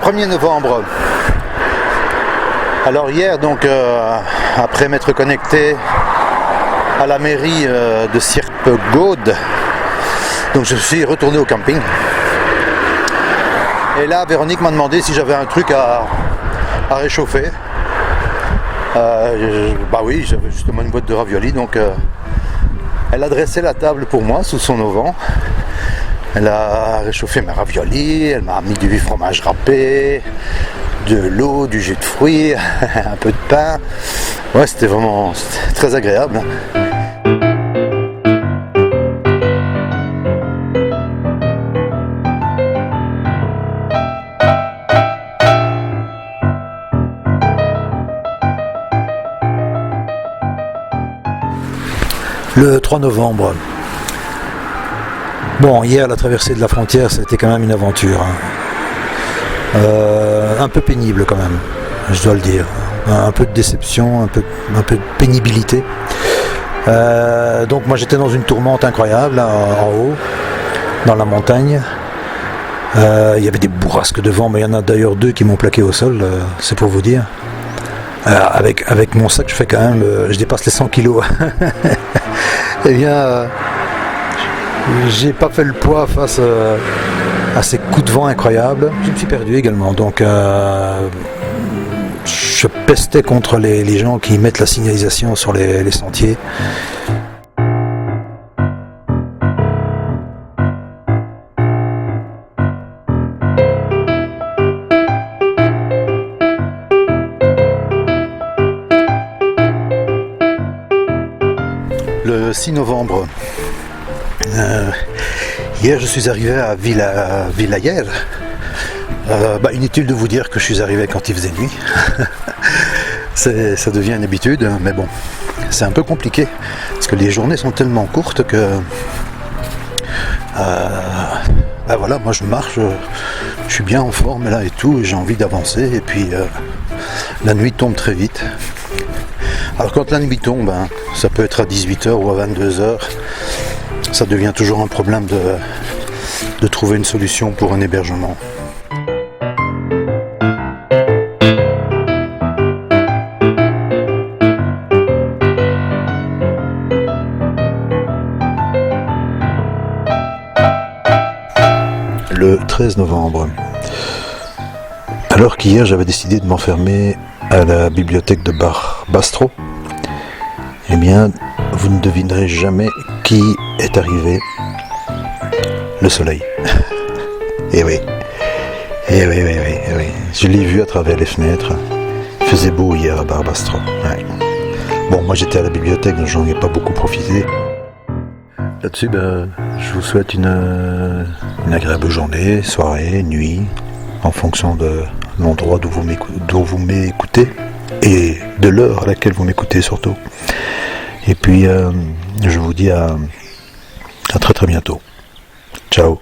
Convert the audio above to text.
1er novembre. Alors hier, donc, après m'être connecté à la mairie de Sierpe-Gaude, donc je suis retourné au camping. Et là, Véronique m'a demandé si j'avais un truc à réchauffer. Bah oui, j'avais justement une boîte de raviolis, donc elle a dressé la table pour moi sous son auvent. Elle a réchauffé mes raviolis, elle m'a mis du fromage râpé, de l'eau, du jus de fruits, un peu de pain. Ouais, c'était très agréable. Le 3 novembre. Bon, hier, la traversée de la frontière, ça a été quand même une aventure. Un peu pénible quand même, je dois le dire. Un peu de déception, un peu de pénibilité. Donc moi j'étais dans une tourmente incroyable, là, en haut, dans la montagne. Il y avait des bourrasques de vent, mais il y en a d'ailleurs 2 qui m'ont plaqué au sol, c'est pour vous dire. Avec mon sac, je fais quand même, je dépasse les 100 kilos. Eh bien, j'ai pas fait le poids face à ces coups de vent incroyables. Je me suis perdu également, donc je pestais contre les gens qui mettent la signalisation sur les sentiers. Le 6 novembre, hier je suis arrivé à Villayer. Inutile de vous dire que je suis arrivé quand il faisait nuit. Ça devient une habitude, mais bon, c'est un peu compliqué parce que les journées sont tellement courtes que voilà, moi je marche, je suis bien en forme là et tout, et j'ai envie d'avancer, et puis la nuit tombe très vite. Alors quand la nuit tombe, ça peut être à 18h ou à 22h, ça devient toujours un problème de trouver une solution pour un hébergement. Le 13 novembre. Alors qu'hier j'avais décidé de m'enfermer à la bibliothèque de Bastro, eh bien vous ne devinerez jamais qui est arrivé. Le soleil. Eh oui. Je l'ai vu à travers les fenêtres. Il faisait beau hier à Barbastro. Ouais. Bon, moi j'étais à la bibliothèque, donc j'en ai pas beaucoup profité. Là-dessus, je vous souhaite une agréable journée, soirée, nuit, en fonction de l'endroit d'où vous m'écoutez et de l'heure à laquelle vous m'écoutez surtout. Et puis, je vous dis à très très bientôt. Ciao.